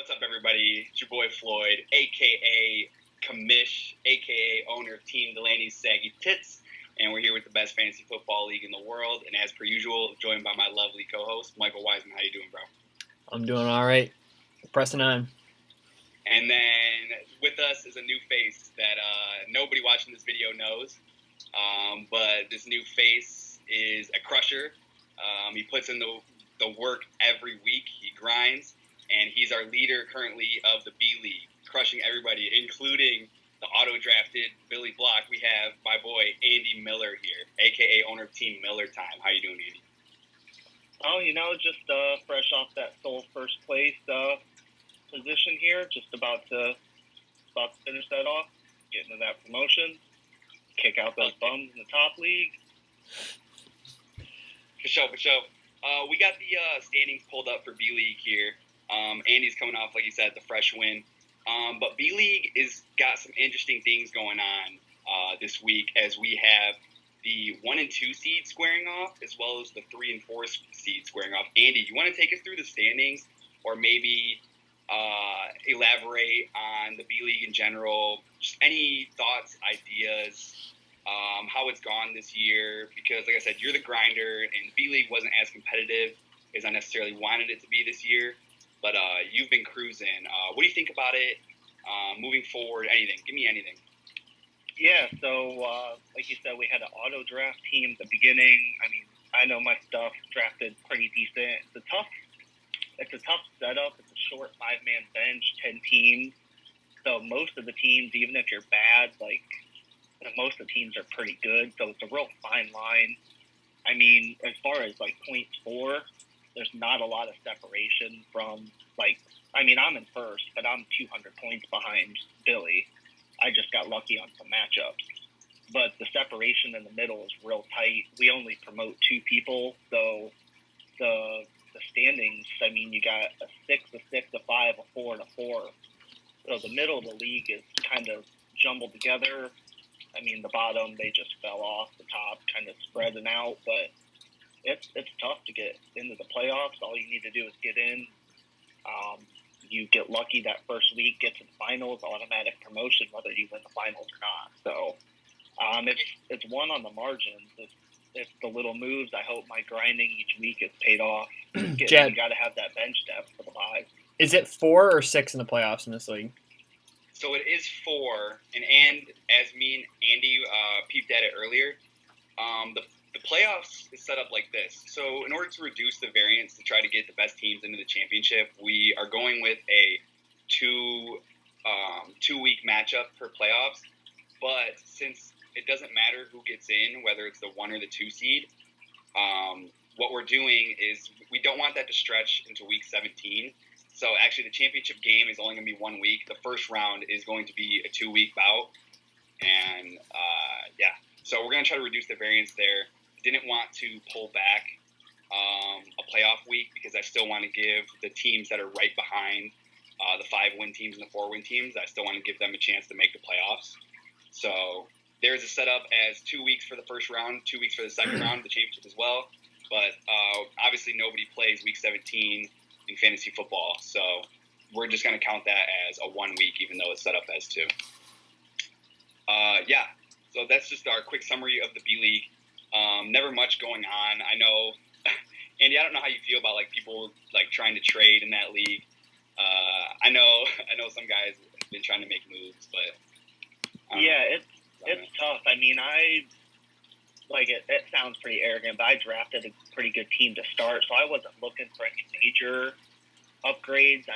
What's up, everybody? It's your boy Floyd, a.k.a. Commish, a.k.a. owner of Team Delaney's Saggy Tits, and we're here with the best fantasy football league in the world, and as per usual, joined by my lovely co-host, Michael Wiseman. How you doing, bro? I'm doing all right. Pressing on. And then with us is a new face that nobody watching this video knows, but this new face is a crusher. He puts in the work every week. He grinds. And he's our leader currently of the B League, crushing everybody, including the auto-drafted Billy Block. We have my boy Andy Miller here, a.k.a. owner of Team Miller Time. How you doing, Andy? Oh, just fresh off that sole first place position here. Just about to finish that off, get into that promotion, kick out those bums in the top league. For sure. We got the standings pulled up for B League here. Andy's coming off, like you said, the fresh win. But B League is got some interesting things going on this week, as we have the 1 and 2 seed squaring off, as well as the 3 and 4 seed squaring off. Andy, you want to take us through the standings, or maybe elaborate on the B League in general? Just any thoughts, ideas, how it's gone this year? Because, like I said, you're the grinder, and B League wasn't as competitive as I necessarily wanted it to be this year. But you've been cruising. What do you think about it moving forward? Anything. Give me anything. Yeah, so like you said, we had an auto draft team at the beginning. I mean, I know my stuff drafted pretty decent. It's a tough setup. It's a short 5-man bench, 10 teams. So most of the teams, even if you're bad, most of the teams are pretty good. So it's a real fine line. I mean, as far as points for, there's not a lot of separation from, I'm in first, but I'm 200 points behind Billy. I just got lucky on some matchups. But the separation in the middle is real tight. We only promote 2 people, so the standings, you got a 6, a 6, a 5, a 4, and a 4. So the middle of the league is kind of jumbled together. The bottom, they just fell off. The top kind of spreading out, but it's tough to get into the playoffs. All you need to do is get in. You get lucky that first week, get to the finals, automatic promotion, whether you win the finals or not. So it's won on the margins. It's the little moves. I hope my grinding each week is paid off. Jad, you got to have that bench depth for the buys. Is it 4 or 6 in the playoffs in this league? So it is 4, and as me and Andy peeped at it earlier, the playoffs is set up like this. So in order to reduce the variance to try to get the best teams into the championship, we are going with a 2-week matchup per playoffs. But since it doesn't matter who gets in, whether it's the 1 or the 2 seed, what we're doing is we don't want that to stretch into week 17. So actually the championship game is only going to be 1 week. The first round is going to be a 2-week bout. And so we're going to try to reduce the variance there. Didn't want to pull back a playoff week because I still want to give the teams that are right behind the 5-win teams and the 4-win teams, I still want to give them a chance to make the playoffs. So there's a setup as 2 weeks for the first round, 2 weeks for the second round of the championship as well. But obviously nobody plays week 17 in fantasy football. So we're just going to count that as a 1 week, even though it's set up as 2. So that's just our quick summary of the B League. Never much going on. I know, Andy, I don't know how you feel about people trying to trade in that league. I know some guys have been trying to make moves, but it's tough. It sounds pretty arrogant, but I drafted a pretty good team to start, so I wasn't looking for any major upgrades.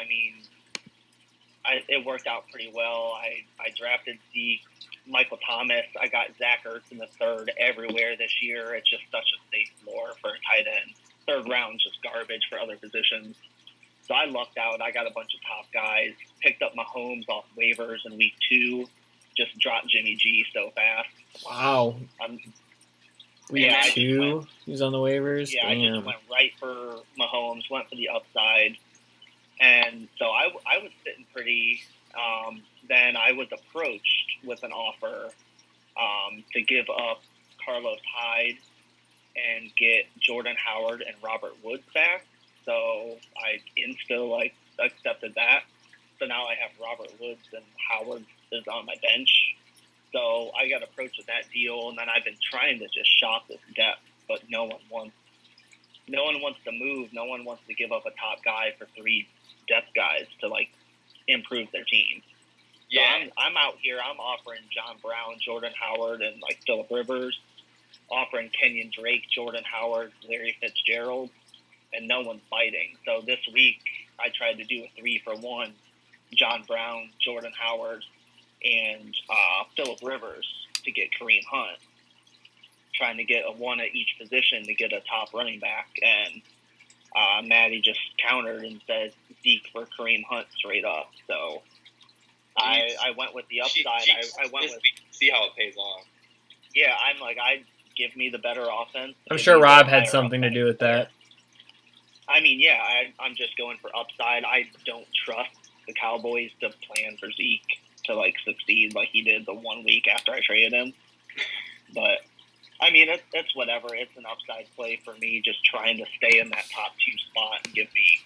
It worked out pretty well. I drafted Michael Thomas. I got Zach Ertz in the 3rd everywhere this year. It's just such a safe floor for a tight end. 3rd round, just garbage for other positions. So I lucked out. I got a bunch of top guys. Picked up Mahomes off waivers in week 2. Just dropped Jimmy G so fast. Wow. Week 2, he was on the waivers? Yeah, damn. I just went right for Mahomes, went for the upside. And so I was sitting pretty. Then I was approached with an offer to give up Carlos Hyde and get Jordan Howard and Robert Woods back. So I accepted that. So now I have Robert Woods and Howard is on my bench. So I got approached with that deal, and then I've been trying to just shop this depth, but no one wants to move. No one wants to give up a top guy for 3 depth guys to like improve their team. Yeah, So I'm out here. I'm offering John Brown, Jordan Howard, and like Phillip Rivers, offering Kenyon Drake, Jordan Howard, Larry Fitzgerald, and no one's biting. So this week I tried to do a 3-for-1: John Brown, Jordan Howard, and Phillip Rivers to get Kareem Hunt. Trying to get a 1 at each position to get a top running back, and Maddie just countered and said Zeke for Kareem Hunt straight up. So I went with the upside. I went with see how it pays off. Yeah, I'm like, give me the better offense. I'm sure Rob had something to do with that. I mean, yeah, I'm just going for upside. I don't trust the Cowboys to plan for Zeke to like succeed like he did the 1 week after I traded him. But I mean, it's whatever. It's an upside play for me, just trying to stay in that top 2 spot and give me,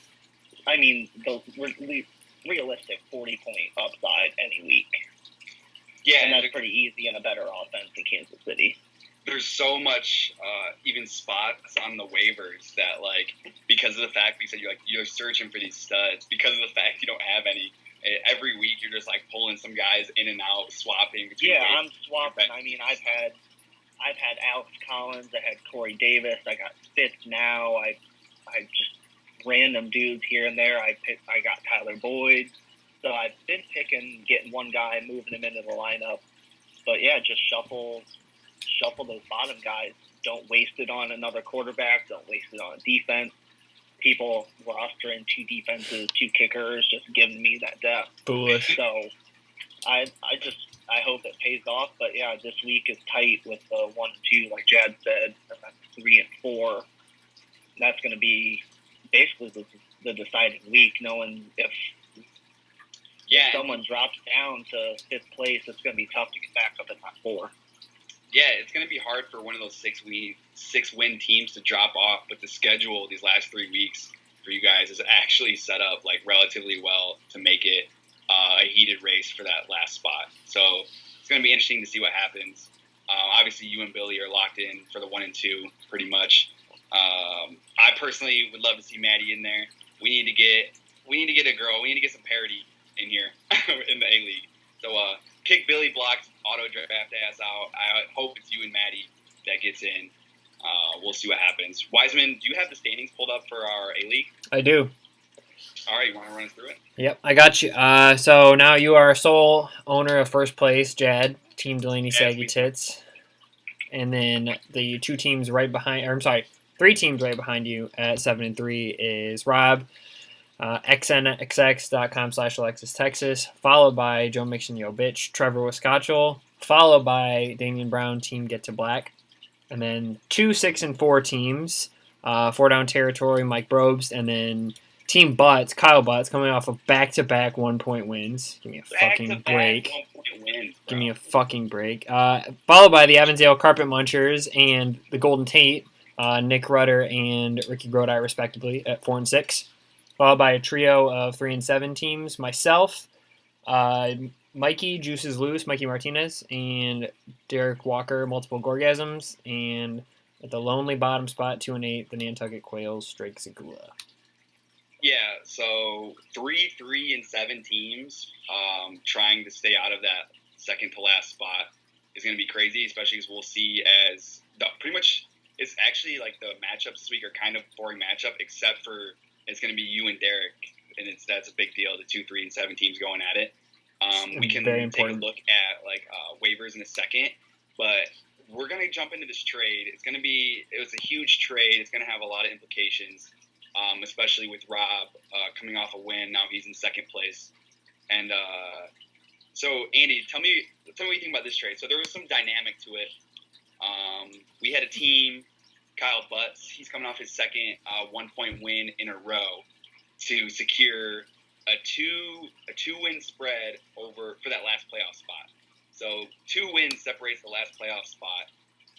I mean, the realistic 40-point upside any week. Yeah, and that's pretty easy in a better offense in Kansas City. There's so much even spots on the waivers that, like, because of the fact you said you're searching for these studs, because of the fact you don't have any. Every week you're just like pulling some guys in and out, swapping. Yeah, I'm swapping. I mean, I've had Alex Collins, I had Corey Davis, I got Fitz now. I just random dudes here and there. I got Tyler Boyd. So I've been getting one guy, moving him into the lineup. But yeah, just shuffle those bottom guys. Don't waste it on another quarterback. Don't waste it on a defense. People rostering 2 defenses, 2 kickers, just giving me that depth. Foolish. So I hope it pays off. But yeah, this week is tight with the 1 and 2, like Jad said, and then 3 and 4. That's going to be basically the deciding week, knowing if someone drops down to 5th place, it's going to be tough to get back up in that 4. Yeah, it's going to be hard for one of those 6-win teams to drop off, but the schedule these last 3 weeks for you guys is actually set up like relatively well to make it a heated race for that last spot. So it's going to be interesting to see what happens. Obviously, you and Billy are locked in for the 1 and 2 pretty much. I personally would love to see Maddie in there. We need to get a girl. We need to get some parity in here in the A-League. So kick Billy Block's auto draft ass out. I hope it's you and Maddie that gets in. We'll see what happens. Wiseman, do you have the standings pulled up for our A-League? I do. All right, you want to run us through it? Yep, I got you. So now you are sole owner of first place, Jad, Team Delaney Saggy Tits. And then the 3 teams right behind you at 7 and 3 is Rob, xnxx.com/Alexis Texas, followed by Joe Mixon Yo Bitch, Trevor Wiscotchel, followed by Damian Brown, Team Get to Black, and then 2 6 and 4 teams, 4 Down Territory, Mike Brobes, and then Team Butts, Kyle Butts, coming off of back-to-back 1-point wins. Give me a fucking break. Give me a fucking break. Followed by the Evansdale Carpet Munchers and the Golden Tate, Nick Rudder and Ricky Grodi, respectively, at 4 and 6. Followed by a trio of 3 and 7 teams. Myself, Mikey Juices Loose, Mikey Martinez, and Derek Walker, Multiple Gorgasms, and at the lonely bottom spot, 2 and 8, the Nantucket Quails, Drake Zagula. Yeah, so 3 and 7 teams trying to stay out of that second to last spot is going to be crazy, especially because we'll see as pretty much it's actually like the matchups this week are kind of boring matchup, except for it's going to be you and Derek, and that's a big deal. The 2, 3, and 7 teams going at it. We can take a look at like waivers in a second, but we're going to jump into this trade. It was a huge trade. It's going to have a lot of implications. Especially with Rob coming off a win. Now he's in second place. And so, Andy, tell me what you think about this trade. So there was some dynamic to it. We had a team, Kyle Butts. He's coming off his second 1-point win in a row to secure a two-win spread for that last playoff spot. So 2 wins separates the last playoff spot.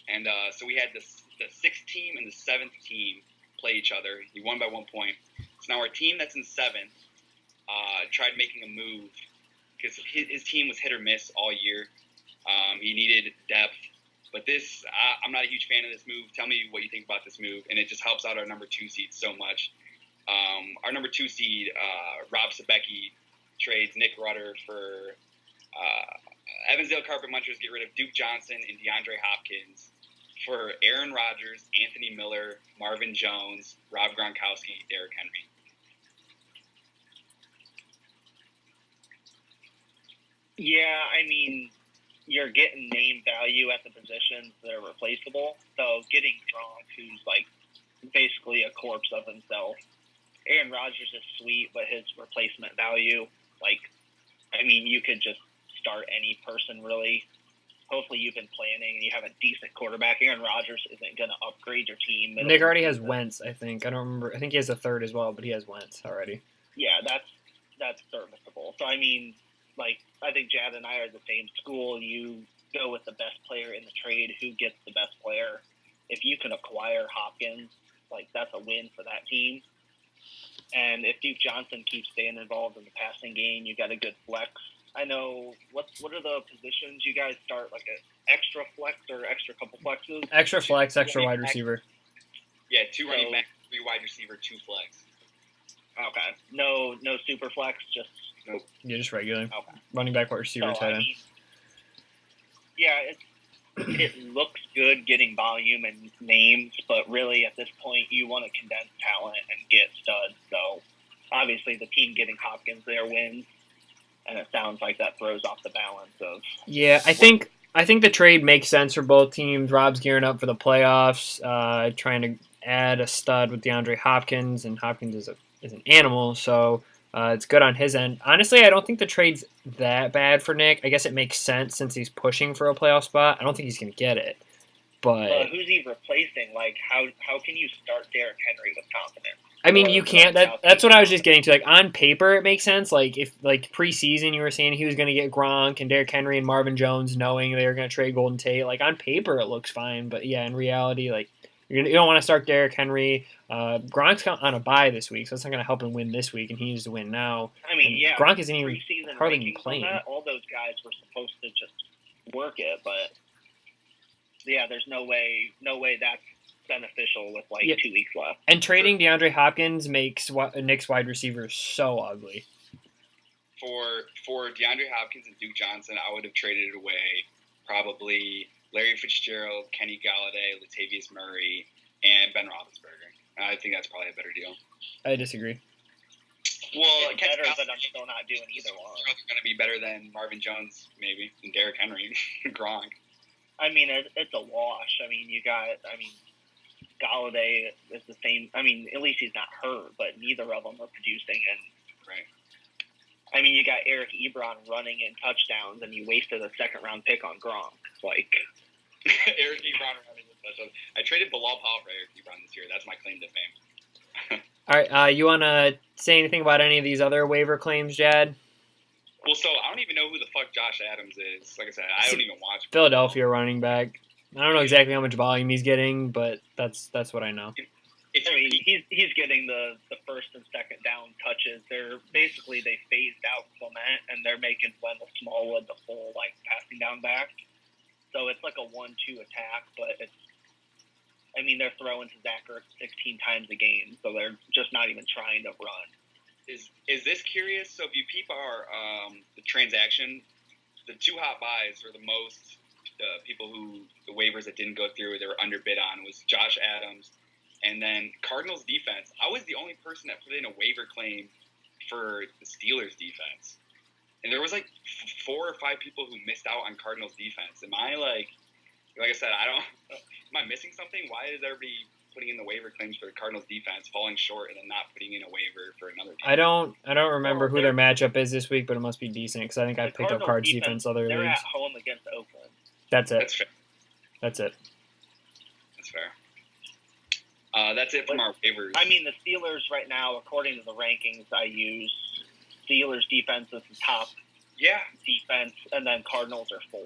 And so we had the 6th team and the 7th team play each other. He won by 1 point. So now our team that's in 7th tried making a move because his team was hit or miss all year. He needed depth. But I'm not a huge fan of this move. Tell me what you think about this move. And it just helps out our number 2 seed so much. Our number 2 seed, Rob Sabecki, trades Nick Rutter for Evansdale Carpet Munchers, get rid of Duke Johnson and DeAndre Hopkins for Aaron Rodgers, Anthony Miller, Marvin Jones, Rob Gronkowski, Derrick Henry. Yeah, I mean, you're getting name value at the positions that are replaceable. So getting Gronk, who's like basically a corpse of himself. Aaron Rodgers is sweet, but his replacement value, you could just start any person really. Hopefully you've been planning and you have a decent quarterback. Aaron Rodgers isn't going to upgrade your team. Nick already has Wentz, I think. I don't remember. I think he has a third as well, but he has Wentz already. Yeah, that's serviceable. So, I think Jad and I are the same school. You go with the best player in the trade. Who gets the best player? If you can acquire Hopkins, that's a win for that team. And if Duke Johnson keeps staying involved in the passing game, you got a good flex. I know, what are the positions you guys start, like an extra flex or extra couple flexes? Extra flex, extra wide receiver. Yeah, 2 running back, 3 wide receiver, 2 flex. Okay. No super flex, just... Nope. Yeah, just regular. Okay. Running back, wide receiver, tight end. It looks good getting volume and names, but really at this point you want to condense talent and get studs. So obviously the team getting Hopkins there wins, and it sounds like that throws off the balance of. Yeah, I think the trade makes sense for both teams. Rob's gearing up for the playoffs, trying to add a stud with DeAndre Hopkins, and Hopkins is an animal, so. It's good on his end. Honestly, I don't think the trade's that bad for Nick. I guess it makes sense since he's pushing for a playoff spot. I don't think he's going to get it. But who's he replacing? How can you start Derrick Henry with confidence? I mean, you can't. That's what I was just getting to. On paper, it makes sense. If preseason, you were saying he was going to get Gronk and Derrick Henry and Marvin Jones, knowing they were going to trade Golden Tate. On paper, it looks fine. But yeah, in reality, you don't want to start Derrick Henry. Gronk's on a bye this week, so it's not going to help him win this week, and he needs to win now. Gronk isn't even hardly playing. All those guys were supposed to just work it, but yeah, there's no way that's beneficial with 2 weeks left. And trading DeAndre Hopkins makes Nick's wide receivers so ugly. For DeAndre Hopkins and Duke Johnson, I would have traded it away probably Larry Fitzgerald, Kenny Galladay, Latavius Murray, and Ben Roethlisberger. I think that's probably a better deal. I disagree. Well, it's better, but I'm still not doing either one. It's going to be better than Marvin Jones, maybe, and Derrick Henry, Gronk. It's a wash. Galladay is the same. At least he's not hurt, but neither of them are producing. And right. You got Eric Ebron running in touchdowns, and you wasted a second-round pick on Gronk. Eric Ebron running in touchdowns. I traded Bilal Powell for Eric Ebron this year. That's my claim to fame. All right, you want to say anything about any of these other waiver claims, Jad? Well, so I don't even know who the fuck Josh Adams is. Like I said, I don't even watch. Philadelphia running back. I don't know exactly how much volume he's getting, but that's what I know. He's getting the first and second down touches. They phased out Clement, and they're making Wendell Smallwood the full passing down back. So it's like a 1-2 attack, but they're throwing to Zach Ertz 16 times a game, so they're just not even trying to run. Is this curious? So if you peep our the transaction, the 2 hot buys or the most people who the waivers that didn't go through, they were underbid on was Josh Adams, and then Cardinals defense. I was the only person that put in a waiver claim for the Steelers defense, and there was 4 or 5 people who missed out on Cardinals defense. Am I like I said, am I missing something? Why is everybody putting in the waiver claims for the Cardinals defense, falling short, and then not putting in a waiver for another team? I don't remember who their matchup is this week, but it must be decent because I think I picked up Cards defense other they're leagues. At home against Oakland. That's it. That's fair. That's it. That's fair. That's it from our waivers. The Steelers right now, according to the rankings I use, Steelers defense is the top defense, and then Cardinals are 4.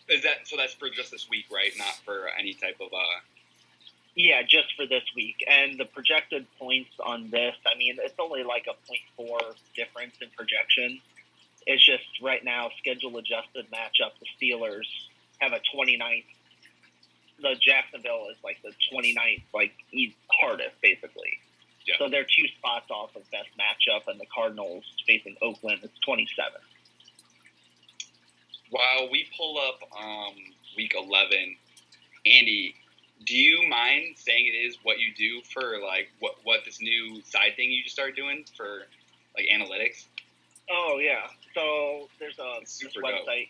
Is that so? That's for just this week, right? Not for any type of. Yeah, just for this week. And the projected points on this, I mean, it's only like a 0.4 difference in projection. It's just right now, schedule adjusted matchup. The Steelers have a 29th. The Jacksonville is like the 29th, like hardest, basically. Yeah. So they're 2 spots off of best matchup, and the Cardinals facing Oakland is 27th. While we pull up week 11, Andy, do you mind saying it is what you do for like what this new side thing you just started doing for like analytics? Oh yeah, so there's this Super website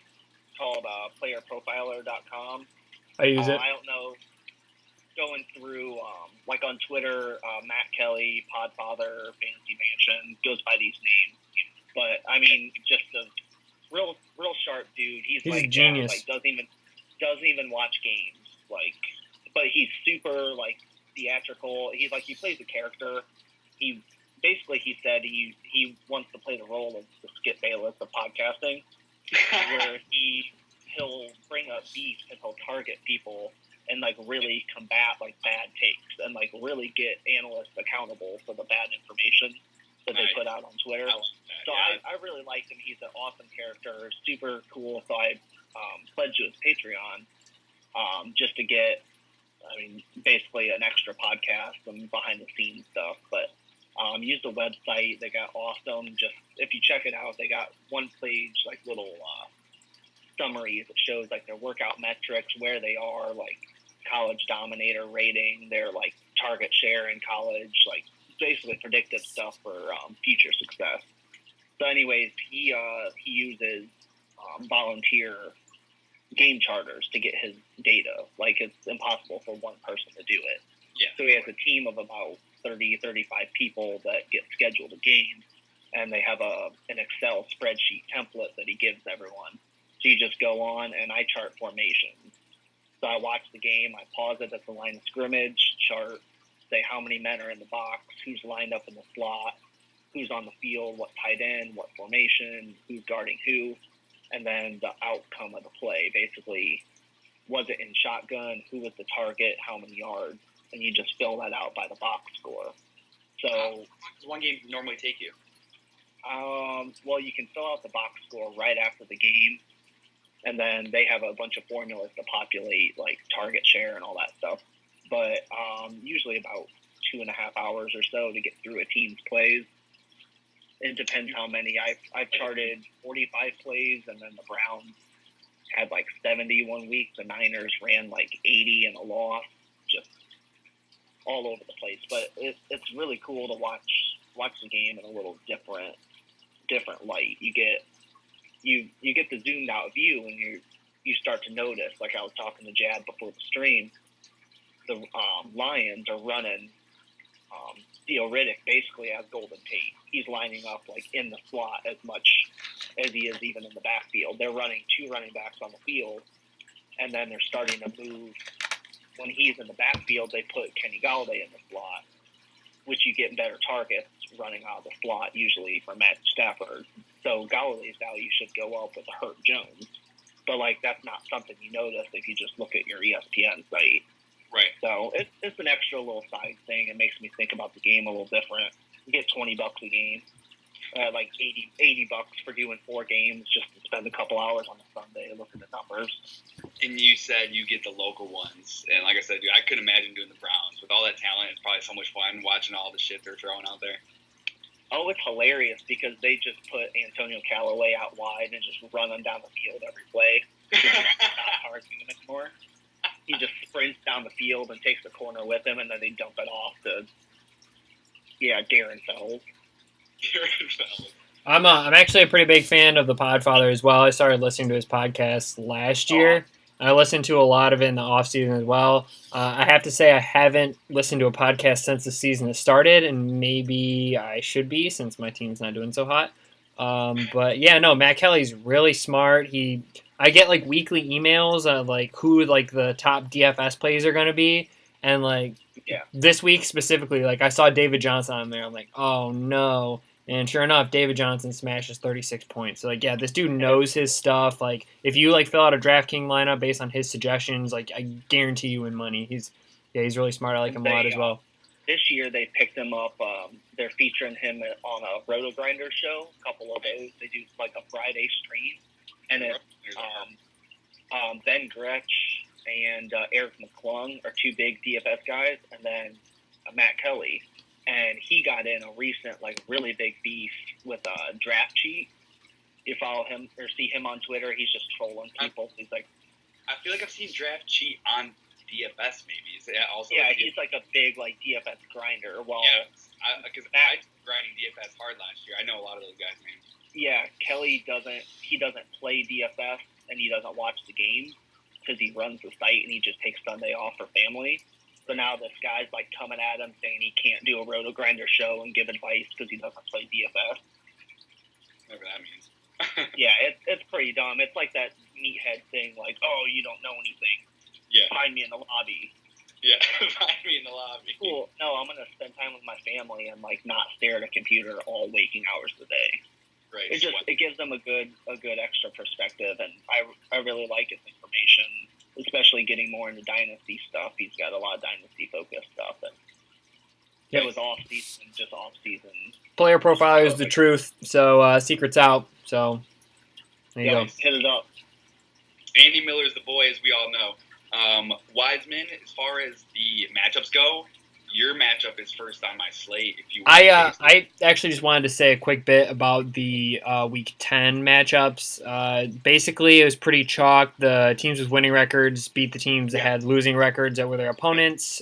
called playerprofiler.com. I use it. I don't know, going through like on Twitter, Matt Kelly, Podfather, Fantasy Mansion goes by these names, but I mean just a real sharp dude. He's like a genius. Like doesn't even watch games, like, but he's super like theatrical. He's like, he plays a character. He said he wants to play the role of the Skip Bayless of podcasting, where he'll bring up beef and he'll target people and like really combat like bad takes and like really get analysts accountable for the bad information that they put out on Twitter. I really like him. He's an awesome character, super cool. So I pledged to his Patreon just to get, I mean, basically an extra podcast, some behind the scenes stuff. But use the website. They got awesome. Just if you check it out, they got one page like little summaries that shows like their workout metrics, where they are, like college dominator rating, their like target share in college, like basically predictive stuff for future success. So anyways, he uses volunteer game charters to get his data. Like, it's impossible for one person to do it. Yeah. So he has a team of about 30, 35 people that get scheduled a game, and they have an Excel spreadsheet template that he gives everyone. So you just go on, and I chart formations. So I watch the game, I pause it at the line of scrimmage, chart, say how many men are in the box, who's lined up in the slot, who's on the field, what tight end, what formation, who's guarding who, and then the outcome of the play. Basically, was it in shotgun, who was the target, how many yards, and you just fill that out by the box score. So how long does one game normally take you? Well, you can fill out the box score right after the game, and then they have a bunch of formulas to populate, like target share and all that stuff. But usually about 2.5 hours or so to get through a team's plays. It depends how many. I've charted 45 plays, and then the Browns had like 70 one week. The Niners ran like 80 in a loss, just all over the place. But it's really cool to watch the game in a little different light. You get the zoomed out view, and you start to notice. Like I was talking to Jad before the stream, the Lions are running Theo Riddick basically as Golden Tate. He's lining up like in the slot as much as he is even in the backfield. They're running 2 running backs on the field, and then they're starting to move. When he's in the backfield, they put Kenny Galladay in the slot, which you get better targets running out of the slot usually for Matt Stafford. So Galladay's value should go up with a Hurt Jones. But like, that's not something you notice if you just look at your ESPN site. Right. So it's an extra little side thing. It makes me think about the game a little different. You get $20 a game, like $80 for doing 4 games just to spend a couple hours on a Sunday looking at numbers. And you said you get the local ones, and like I said, dude, I couldn't imagine doing the Browns with all that talent. It's probably so much fun watching all the shit they're throwing out there. Oh, it's hilarious because they just put Antonio Callaway out wide and just run him down the field every play. It's not hard him anymore. He just sprints down the field and takes the corner with him, and then they dump it off to, Darren Fells. I'm actually a pretty big fan of the Podfather as well. I started listening to his podcast last year. I listened to a lot of it in the offseason as well. I have to say I haven't listened to a podcast since the season has started, and maybe I should be since my team's not doing so hot. But yeah, no, Matt Kelly's really smart. I get like weekly emails of like who like the top DFS plays are going to be. And like this week specifically, like I saw David Johnson on there. I'm like, oh no. And sure enough, David Johnson smashes 36 points. So like, yeah, this dude knows his stuff. Like if you like fill out a DraftKings lineup based on his suggestions, like I guarantee you win money. Yeah, he's really smart. I like him a lot as well. This year they picked him up. They're featuring him on a Roto Grinder show. A couple of those. They do like a Friday stream, and it's Ben Gretsch and Eric McClung are two big DFS guys, and then Matt Kelly. And he got in a recent, like, really big beef with a draft cheat. You follow him or see him on Twitter, he's just trolling people. He's like, I feel like I've seen draft cheat on DFS maybe. Is that also? Yeah, he's like a big like DFS grinder. Well, yeah, because I was grinding DFS hard last year. I know a lot of those guys, man. Yeah, Kelly doesn't play DFS and he doesn't watch the games because he runs the site and he just takes Sunday off for family. So now this guy's like coming at him saying he can't do a Roto Grinder show and give advice because he doesn't play DFS. Whatever that means. Yeah, it's pretty dumb. It's like that meathead thing, like, oh, you don't know anything. Yeah. Find me in the lobby. Yeah, find me in the lobby. Cool. No, I'm gonna spend time with my family and like not stare at a computer all waking hours of the day. Right. It gives them a good extra perspective, and I really like his information, especially getting more into dynasty stuff. He's got a lot of dynasty focused stuff, and it was off season. Player profile is the truth, so secret's out. So there you go. Hit it up. Andy Miller's the boy, as we all know. Wiseman, as far as the matchups go, your matchup is first on my slate. If you, I actually just wanted to say a quick bit about the Week 10 matchups. Basically, it was pretty chalk. The teams with winning records beat the teams that had losing records that were their opponents.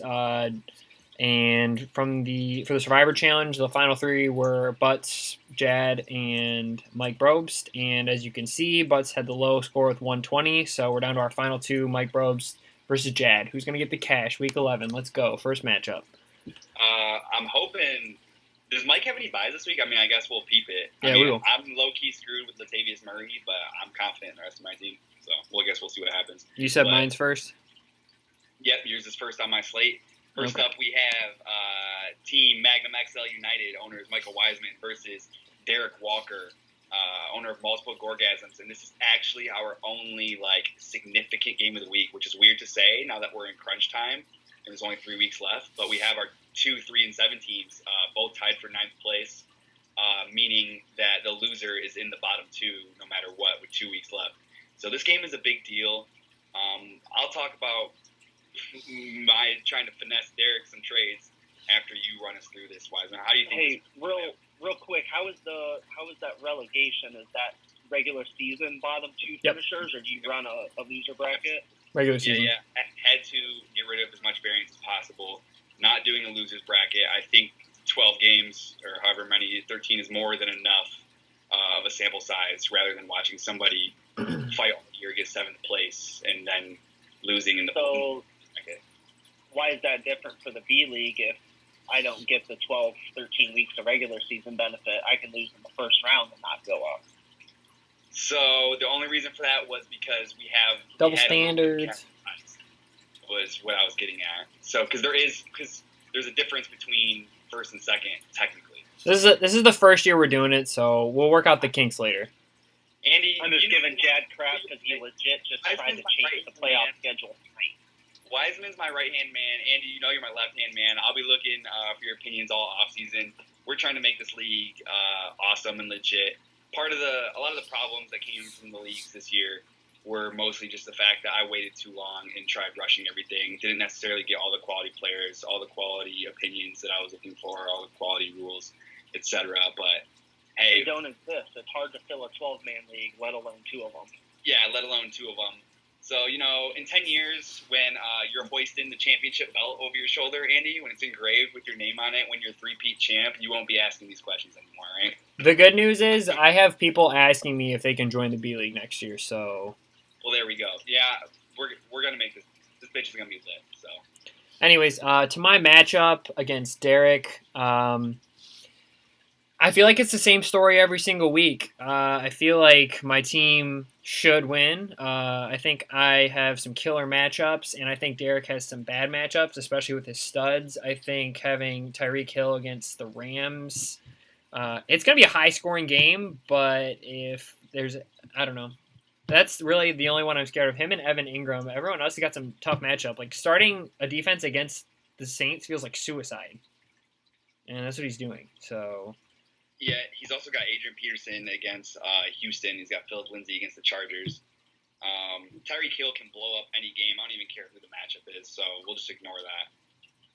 And for the Survivor Challenge, the final three were Butts, Jad, and Mike Brobst. And as you can see, Butts had the low score with 120. So we're down to our final two, Mike Brobst versus Jad. Who's going to get the cash? Week 11. Let's go. First matchup. I'm hoping. Does Mike have any buys this week? I mean, I guess we'll peep it. Yeah, we will. I'm low-key screwed with Latavius Murray, but I'm confident in the rest of my team. So, I guess we'll see what happens. You said mine's first? Yep, yours is first on my slate. First up, we have Team Magnum XL United owners Michael Wiseman versus Derek Walker, owner of multiple Gorgasms. And this is actually our only significant game of the week, which is weird to say now that we're in crunch time and there's only 3 weeks left. But we have our 2, 3, and 7 teams both tied for 9th place, meaning that the loser is in the bottom 2 no matter what with 2 weeks left. So this game is a big deal. I'll talk about my trying to finesse Derek some trades after you run us through this, Wiseman. How do you think? Hey, real quick, how is that relegation? Is that regular season bottom 2 finishers, or do you run a loser bracket? Regular season. Yeah. I had to get rid of as much variance as possible. Not doing a losers bracket. I think 12 games or however many, 13 is more than enough of a sample size, rather than watching somebody fight all year, get 7th place, and then losing in the. So, why is that different for the B League? If I don't get the 12, 13 weeks of regular season benefit, I can lose in the first round and not go up. So the only reason for that was because we double standards. Was what I was getting at. So because there's a difference between first and second technically. This is the first year we're doing it, so we'll work out the kinks later. Andy, I'm just giving Jad crap because he legit just tried to change the playoff schedule tonight. Wiseman's my right-hand man. Andy, you know you're my left-hand man. I'll be looking for your opinions all off-season. We're trying to make this league awesome and legit. A lot of the problems that came from the leagues this year were mostly just the fact that I waited too long and tried rushing everything. Didn't necessarily get all the quality players, all the quality opinions that I was looking for, all the quality rules, etc. But hey, they don't exist. It's hard to fill a 12-man league, let alone 2 of them. Yeah, let alone 2 of them. So, in 10 years, when you're hoisting the championship belt over your shoulder, Andy, when it's engraved with your name on it, when you're 3-peat champ, you won't be asking these questions anymore, right? The good news is I have people asking me if they can join the B League next year, so... Well, there we go. Yeah, we're going to make this. This bitch is going to be lit, so... Anyways, to my matchup against Derek, I feel like it's the same story every single week. I feel like my team should win. I think I have some killer matchups, and I think Derek has some bad matchups, especially with his studs. I think having Tyreek Hill against the Rams, it's going to be a high-scoring game, but if there's, I don't know. That's really the only one I'm scared of. Him and Evan Ingram. Everyone else has got some tough matchup. Like starting a defense against the Saints feels like suicide, and that's what he's doing. So Yeah, he's also got Adrian Peterson against Houston. He's got Philip Lindsay against the Chargers. Tyreek Hill can blow up any game. I don't even care who the matchup is, so we'll just ignore that.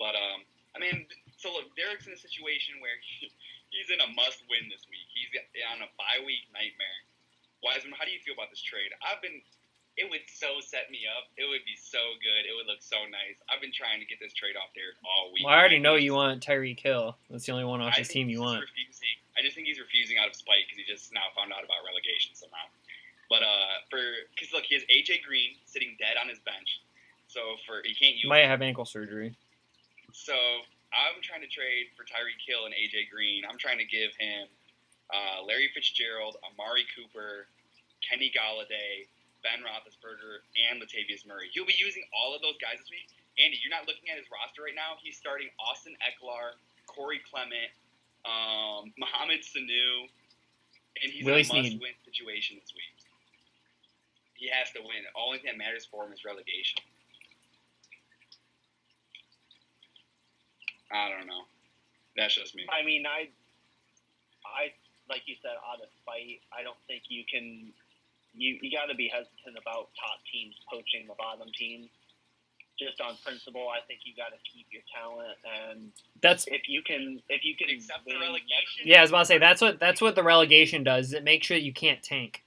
But I mean, so look, Derek's in a situation where he's in a must-win this week. He's on a bye-week nightmare. Wiseman, how do you feel about this trade? It would so set me up. It would be so good. It would look so nice. I've been trying to get this trade off Derek all week. Well, I already know you want Tyreek Hill. That's the only one off his team you want. I just think he's refusing out of spite because he just now found out about relegation somehow. But because look, he has AJ Green sitting dead on his bench, so he can't use. Might have ankle surgery. So I'm trying to trade for Tyreek Hill and AJ Green. I'm trying to give him Larry Fitzgerald, Amari Cooper, Kenny Galladay, Ben Roethlisberger, and Latavius Murray. He'll be using all of those guys this week. Andy, you're not looking at his roster right now. He's starting Austin Eckler, Corey Clement, Mohamed Sanu, and he's Willie in a must-win situation this week. He has to win. The only thing that matters for him is relegation. I don't know. That's just me. I mean, I like you said, out of spite, I don't think you can. You got to be hesitant about top teams poaching the bottom teams. Just on principle, I think you got to keep your talent, and if you can accept the relegation. Yeah, I was about to say that's what the relegation does. It makes sure you can't tank.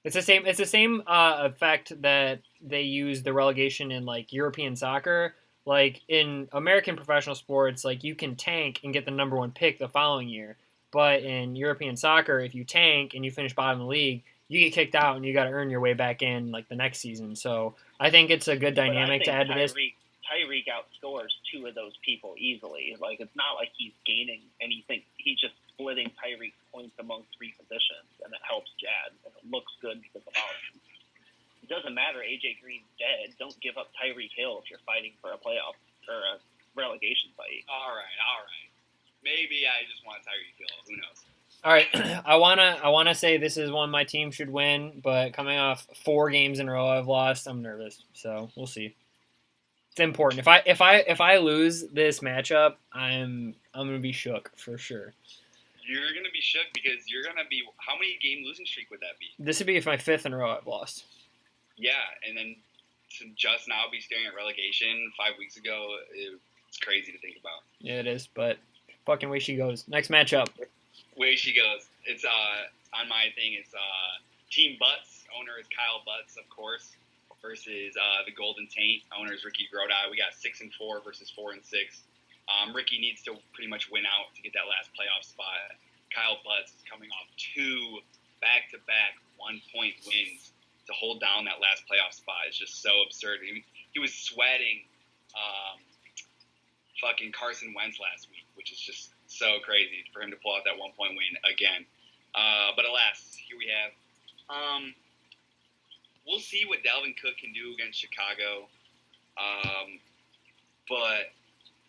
It's the same effect that they use the relegation in like European soccer. Like in American professional sports, like you can tank and get the number 1 pick the following year. But in European soccer, if you tank and you finish bottom of the league, you get kicked out and you got to earn your way back in like the next season. So I think it's a good dynamic to add to this. Tyreek outscores 2 of those people easily. Like it's not like he's gaining anything. He's just splitting Tyreek's points among 3 positions, and it helps Jad, and it looks good because of it. It doesn't matter. AJ Green's dead. Don't give up Tyreek Hill if you're fighting for a playoff or a relegation fight. All right. Maybe I just want Tyreek Hill. Who knows? All right, I wanna say this is one my team should win, but coming off 4 games in a row I've lost, I'm nervous. So we'll see. It's important. If I lose this matchup, I'm gonna be shook for sure. You're gonna be shook because you're gonna be. How many game losing streak would that be? This would be my 5th in a row I've lost. Yeah, and then to just now be staring at relegation 5 weeks ago, it's crazy to think about. Yeah, it is, but fucking way she goes. Next matchup. Way she goes. It's on my thing. It's Team Butts. Owner is Kyle Butts, of course, versus the Golden Taint. Owner is Ricky Grodi. We got 6-4 versus 4-6. Ricky needs to pretty much win out to get that last playoff spot. Kyle Butts is coming off 2 back-to-back 1-point wins to hold down that last playoff spot. Is just so absurd. He was sweating fucking Carson Wentz last week, which is just so crazy for him to pull out that 1-point win again. But alas, here we have. We'll see what Dalvin Cook can do against Chicago. But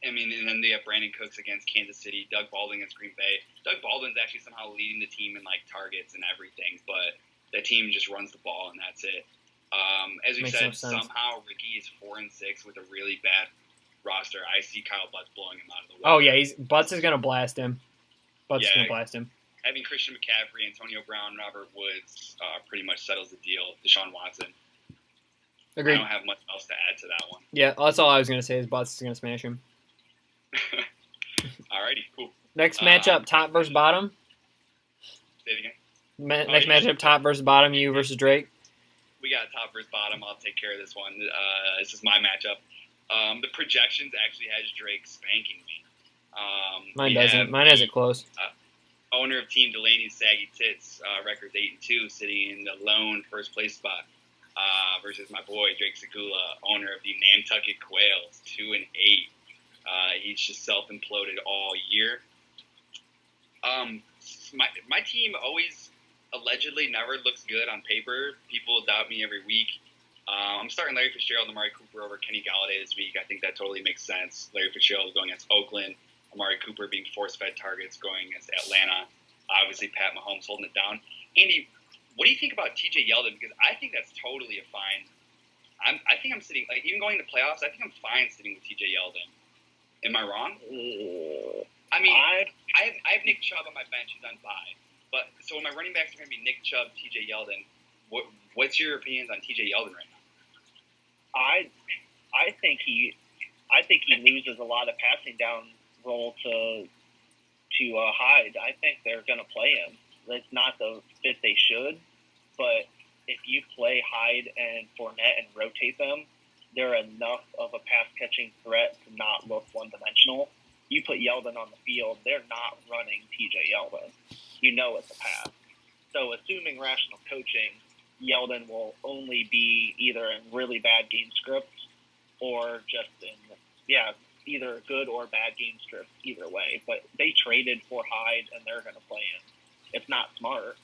I mean, and then they have Brandon Cooks against Kansas City, Doug Baldwin against Green Bay. Doug Baldwin's actually somehow leading the team in like targets and everything, but the team just runs the ball and that's it. As we said, somehow Ricky is 4-6 with a really bad roster. I see Kyle Butts blowing him out of the water. Oh yeah, Butts is gonna blast him. Gonna blast him. Having Christian McCaffrey, Antonio Brown, Robert Woods pretty much settles the deal. Deshaun Watson. Agreed. I don't have much else to add to that one. Yeah, that's all I was gonna say. Is Butts is gonna smash him. Alrighty, cool. Next matchup, top versus bottom. Say it again. Next matchup, top versus bottom. You versus Drake. We got top versus bottom. I'll take care of this one. This is my matchup. The projections actually has Drake spanking me. Mine doesn't. Mine has it close. Owner of Team Delaney's Saggy Tits, records 8-2, sitting in the lone first place spot. Versus my boy Drake Segula, owner of the Nantucket Quails, 2-8. He's just self-imploded all year. My team always allegedly never looks good on paper. People doubt me every week. I'm starting Larry Fitzgerald and Amari Cooper over Kenny Galladay this week. I think that totally makes sense. Larry Fitzgerald going against Oakland. Amari Cooper being force-fed targets going against Atlanta. Obviously, Pat Mahomes holding it down. Andy, What do you think about TJ Yeldon? Because I think that's totally a fine. I think I'm sitting, like, even going to playoffs, I think I'm fine sitting with TJ Yeldon. Am I wrong? I mean, I have Nick Chubb on my bench who's on bye. But so my running backs are going to be Nick Chubb, TJ Yeldon. What's your opinions on TJ Yeldon right now? I think he loses a lot of passing down role to Hyde. I think they're going to play him. It's not the fit they should, but if you play Hyde and Fournette and rotate them, they're enough of a pass-catching threat to not look one-dimensional. You put Yeldon on the field, they're not running TJ Yeldon. You know it's a pass. So assuming rational coaching, Yeldon will only be either in really bad game scripts or just in, either good or bad game scripts, either way. But they traded for Hyde, and they're going to play him. It's not smart.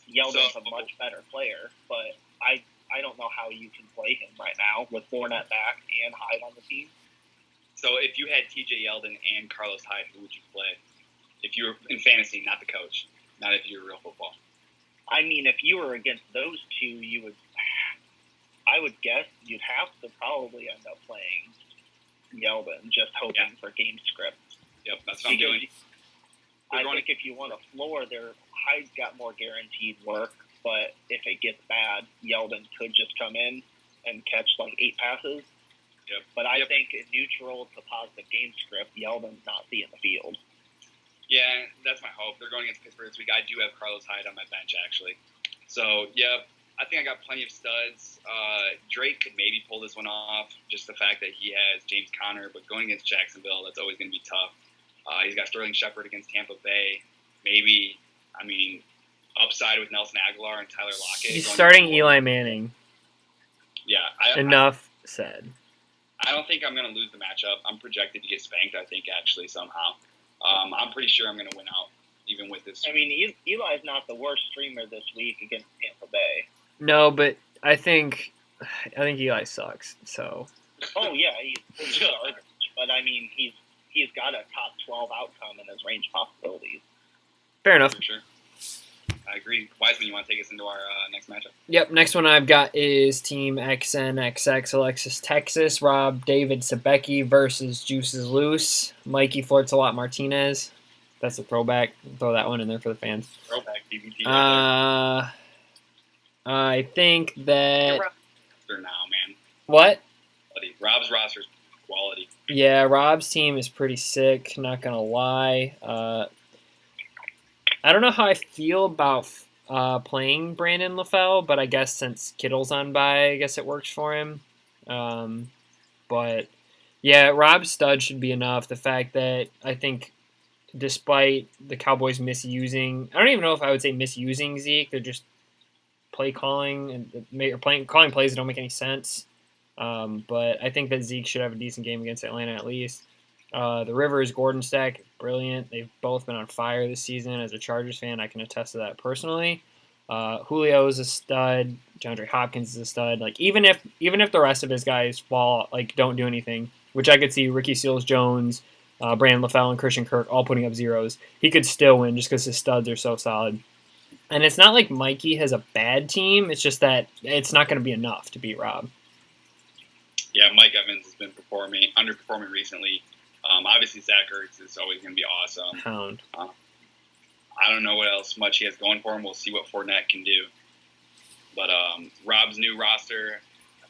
Yeldon's a much better player, but I don't know how you can play him right now with Fournette back and Hyde on the team. So if you had TJ Yeldon and Carlos Hyde, who would you play? If you were in fantasy, not the coach, not if you were real football. I mean, if you were against those two, I would guess you'd have to probably end up playing Yeldon, just hoping for game script. Yep, that's what I'm doing. I think if you want a floor, Hyde's got more guaranteed work, but if it gets bad, Yeldon could just come in and catch like 8 passes. Yep. But I think in neutral to positive game script, Yeldon's not seeing the field. Yeah, that's my hope. They're going against Pittsburgh this week. I do have Carlos Hyde on my bench, actually. So, yeah, I think I got plenty of studs. Drake could maybe pull this one off, just the fact that he has James Conner. But going against Jacksonville, that's always going to be tough. He's got Sterling Shepard against Tampa Bay. Maybe, upside with Nelson Aguilar and Tyler Lockett. He's starting Eli Manning. Yeah. Enough said. I don't think I'm going to lose the matchup. I'm projected to get spanked, I think, actually, somehow. I'm pretty sure I'm going to win out, even with this. I mean, Eli's not the worst streamer this week against Tampa Bay. No, but I think Eli sucks. So. Oh yeah, he's garbage. But I mean, he's got a top 12 outcome in his range possibilities. Fair enough. For sure. I agree. Wiseman, you want to take us into our next matchup? Yep. Next one I've got is Team XNXX Alexis Texas. Rob David Sabecki versus Juices Loose. Mikey Flortz-a-lot Martinez. That's a throwback. Throw that one in there for the fans. Throwback DVT. I think that. Roster now, man. What? Rob's roster's quality. Yeah, Rob's team is pretty sick. Not gonna lie. I don't know how I feel about playing Brandon LaFell, but I guess since Kittle's on bye, I guess it works for him. But yeah, Rob's stud should be enough. The fact that I think, despite the Cowboys misusing, I don't even know if I would say misusing Zeke. They're just play calling and calling plays that don't make any sense. But I think that Zeke should have a decent game against Atlanta at least. The Rivers Gordon stack, brilliant. They've both been on fire this season. As a Chargers fan, I can attest to that personally. Julio is a stud. DeAndre Hopkins is a stud. Like even if the rest of his guys fall, like don't do anything, which I could see Ricky Seals-Jones, Brandon LaFell, and Christian Kirk all putting up zeros, he could still win just because his studs are so solid. And it's not like Mikey has a bad team. It's just that it's not going to be enough to beat Rob. Yeah, Mike Evans has been underperforming recently. Obviously, Zach Ertz is always going to be awesome. Hound. I don't know what else much he has going for him. We'll see what Fournette can do. But Rob's new roster,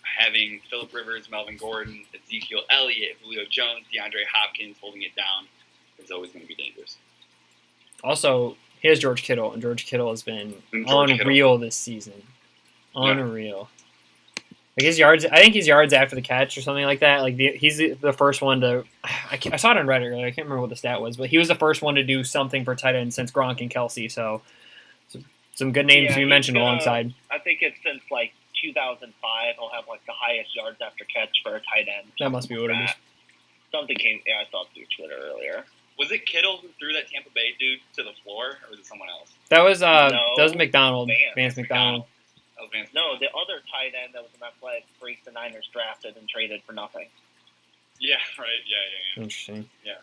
having Phillip Rivers, Melvin Gordon, Ezekiel Elliott, Julio Jones, DeAndre Hopkins holding it down, is always going to be dangerous. Also, here's George Kittle, and George Kittle has been unreal this season. Unreal. Yeah. Like I think his yards after the catch or something like that. Like he's the first one to. I saw it on Reddit earlier. I can't remember what the stat was, but he was the first one to do something for tight end since Gronk and Kelsey. So some good names to be mentioned alongside. I think it's since like 2005. He'll have like the highest yards after catch for a tight end. That must be what it is. Something came. Yeah, I saw it through Twitter earlier. Was it Kittle who threw that Tampa Bay dude to the floor, or was it someone else? That was McDonald. Vance McDonald. No, the other tight end that was an athletic freak the Niners drafted and traded for nothing. Yeah, right. Yeah. Interesting. Yeah.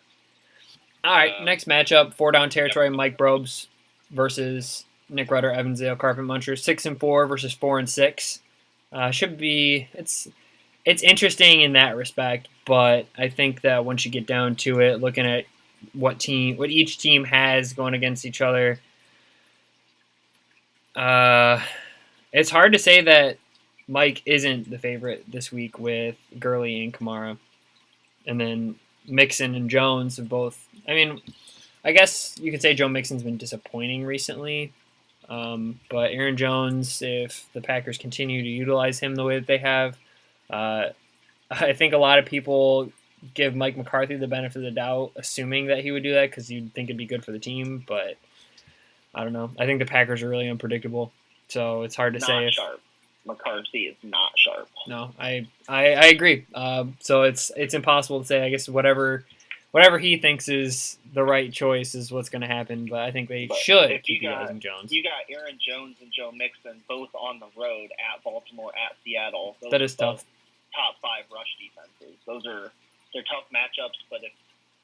All right, next matchup, 4 down territory, Mike Brobes versus Nick Rudder, Evansdale, Carpet Munchers, 6-4 versus 4-6. Should be it's interesting in that respect, but I think that once you get down to it, looking at what each team has going against each other, it's hard to say that Mike isn't the favorite this week with Gurley and Kamara, and then Mixon and Jones have both. I mean, I guess you could say Joe Mixon's been disappointing recently, but Aaron Jones, if the Packers continue to utilize him the way that they have, I think a lot of people give Mike McCarthy the benefit of the doubt, assuming that he would do that because you'd think it'd be good for the team. But I don't know. I think the Packers are really unpredictable, so it's hard to say. Sharp. McCarthy is not sharp. No, I agree. So it's impossible to say. I guess whatever he thinks is the right choice is what's going to happen. But I think they should keep utilizing Jones. You got Aaron Jones and Joe Mixon both on the road at Baltimore, at Seattle. That is tough. Top 5 rush defenses. They're tough matchups, but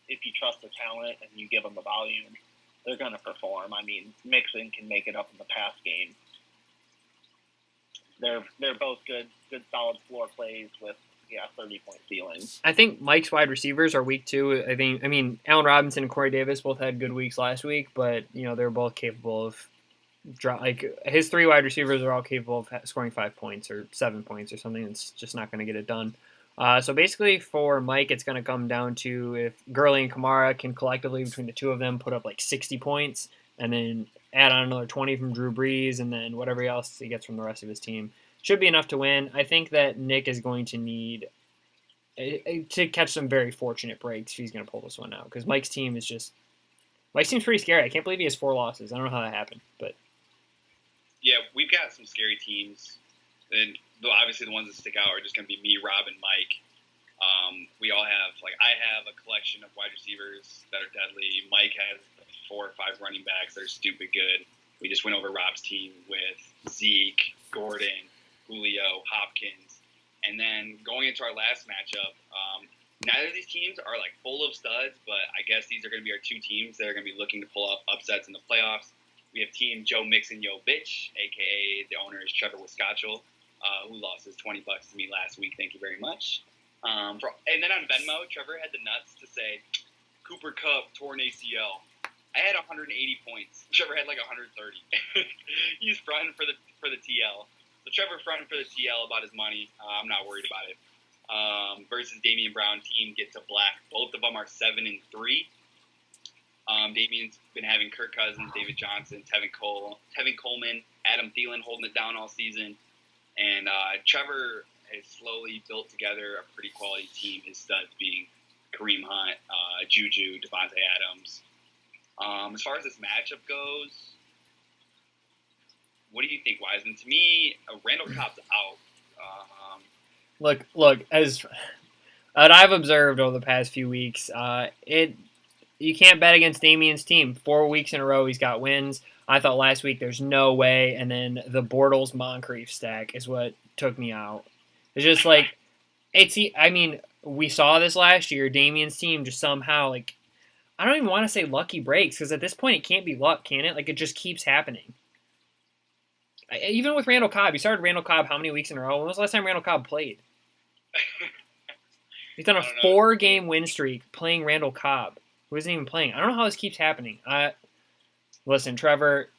if you trust the talent and you give them the volume, they're going to perform. I mean, Mixon can make it up in the pass game. They're both good solid floor plays with 30-point ceilings. I think Mike's wide receivers are weak too. I mean Allen Robinson and Corey Davis both had good weeks last week, but they're both capable of his 3 wide receivers are all capable of scoring 5 points or 7 points or something. It's just not going to get it done. So basically for Mike, it's going to come down to if Gurley and Kamara can collectively between the two of them put up like 60 points and then add on another 20 from Drew Brees and then whatever else he gets from the rest of his team. Should be enough to win. I think that Nick is going to need to catch some very fortunate breaks if he's going to pull this one out because Mike's team's pretty scary. I can't believe he has 4 losses. I don't know how that happened, but yeah, we've got some scary teams, and obviously the ones that stick out are just going to be me, Rob, and Mike. We all have I have a collection of wide receivers that are deadly. Mike has 4 or 5 running backs that are stupid good. We just went over Rob's team with Zeke, Gordon, Julio, Hopkins, and then going into our last matchup, neither of these teams are full of studs, but I guess these are going to be our 2 teams that are going to be looking to pull up upsets in the playoffs. We have team Joe Mixon Yo Bitch, a.k.a. the owner is Trevor Wiscotchel, who lost his $20 to me last week. Thank you very much. And then on Venmo, Trevor had the nuts to say, Cooper Kupp tore an ACL. I had 180 points. Trevor had 130. He's fronting for the TL. So Trevor fronting for the TL about his money. I'm not worried about it. Versus Damian Brown team get to black. Both of them are 7-3. Damian's been having Kirk Cousins, David Johnson, Tevin Coleman, Adam Thielen holding it down all season. And Trevor has slowly built together a pretty quality team. His studs being Kareem Hunt, Juju, Devontae Adams. As far as this matchup goes, what do you think, Wiseman? To me, Randall Cobb's out. Look, as what I've observed over the past few weeks, you can't bet against Damian's team. 4 weeks in a row he's got wins. I thought last week there's no way, and then the Bortles Moncrief stack is what took me out. It's just we saw this last year. Damian's team just somehow I don't even want to say lucky breaks because at this point it can't be luck, can it? It just keeps happening. Even with Randall Cobb, you started Randall Cobb how many weeks in a row? When was the last time Randall Cobb played? He's on a 4-game win streak playing Randall Cobb, who isn't even playing. I don't know how this keeps happening. Listen, Trevor,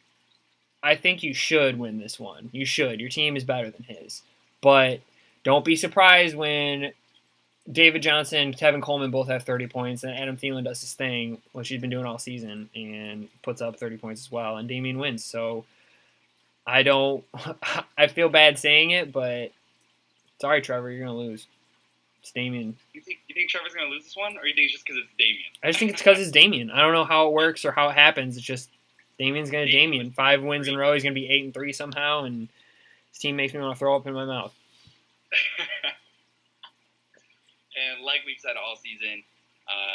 I think you should win this one. You should. Your team is better than his. But don't be surprised when David Johnson and Tevin Coleman both have 30 points, and Adam Thielen does his thing, which he's been doing all season, and puts up 30 points as well, and Damian wins. So I feel bad saying it, but sorry, Trevor, you're going to lose. It's Damian. You think Trevor's going to lose this one, or you think it's just because it's Damian? I just think it's because it's Damian. I don't know how it works or how it happens. It's just Damian's going to Damian. 5 wins in a row. He's going to be 8-3 somehow, and his team makes me want to throw up in my mouth. And like we've said all season,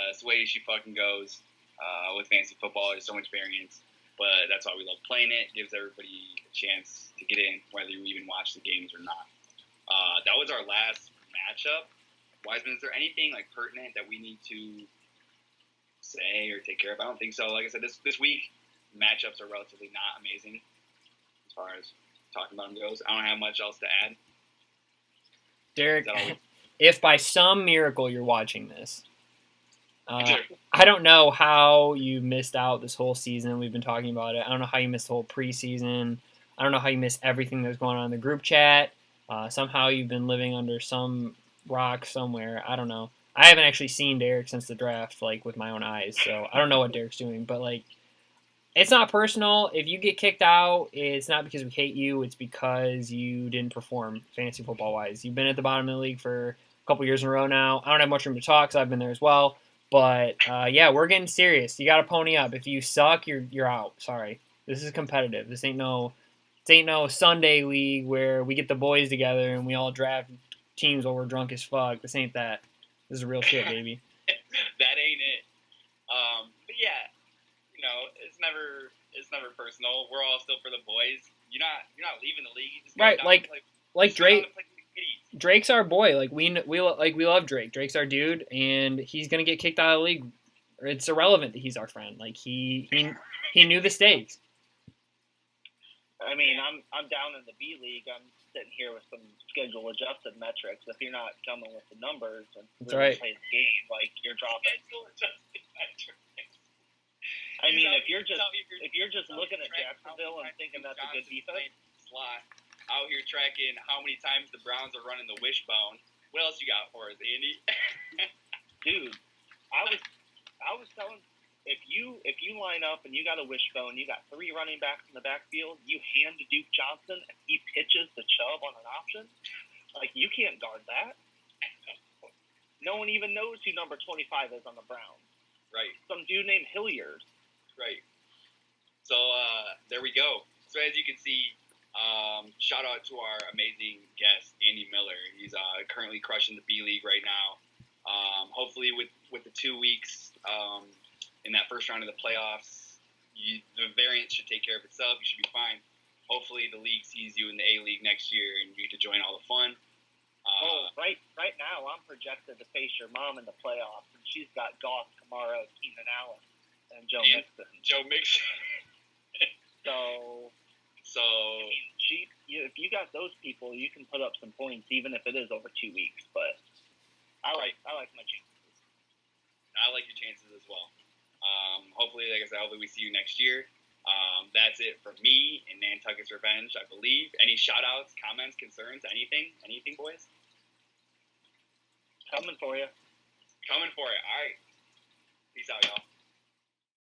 it's the way she fucking goes with fantasy football. There's so much variance, but that's why we love playing it. It gives everybody a chance to get in, whether you even watch the games or not. That was our last matchup. Wiseman, is there anything pertinent that we need to say or take care of? I don't think so. Like I said, this week matchups are relatively not amazing. as far as talking about him goes. I don't have much else to add. Derek, if by some miracle you're watching this, I don't know how you missed out this whole season. We've been talking about it. I don't know how you missed the whole preseason. I don't know how you missed everything that's going on in the group chat. Somehow you've been living under some rock somewhere. I don't know. I haven't actually seen Derek since the draft, like, with my own eyes, so I don't know what Derek's doing. But, like, it's not personal. If you get kicked out, it's not because we hate you. It's because you didn't perform fantasy football-wise. You've been at the bottom of the league for a couple years in a row now. I don't have much room to talk, so I've been there as well. But, yeah, we're getting serious. You got to pony up. If you suck, you're out. Sorry. This is competitive. This ain't no Sunday league where we get the boys together and we all draft teams while we're drunk as fuck. This ain't that. This is real shit, baby. That ain't it. But yeah, it's never personal. We're all still for the boys. You're not leaving the league. You just right, like Drake. Kitties. Drake's our boy. Like we love Drake. Drake's our dude, and he's gonna get kicked out of the league. It's irrelevant that he's our friend. Like he knew the stakes. I mean, I'm down in the B League. I'm sitting here with some schedule adjusted metrics. If you're not coming with the numbers and really play the game, like you're dropping. Schedule adjusted metrics. I mean, if you're just looking at Jacksonville and thinking that's a good defense, slot out here tracking how many times the Browns are running the wishbone. What else you got for us, Andy? Dude, I was telling. If you line up and you got a wishbone, you got 3 running backs in the backfield, you hand to Duke Johnson and he pitches to Chubb on an option, like you can't guard that. No one even knows who number 25 is on the Browns. Right. Some dude named Hilliard. Right. So there we go. So as you can see, shout out to our amazing guest, Andy Miller. He's currently crushing the B League right now. Hopefully with the 2 weeks in that first round of the playoffs, the variant should take care of itself. You should be fine. Hopefully the league sees you in the A League next year and you get to join all the fun. Right now I'm projected to face your mom in the playoffs, and she's got Goff, Kamara, Keenan Allen, and Joe Mixon. Joe Mixon. So I mean, if you got those people, you can put up some points, even if it is over 2 weeks. But I like my chances. I like your chances as well. Hopefully, like I said, hopefully we see you next year. That's it for me and Nantucket's Revenge, I believe. Any shout-outs, comments, concerns, anything, boys? Coming for you. All right. Peace out, y'all.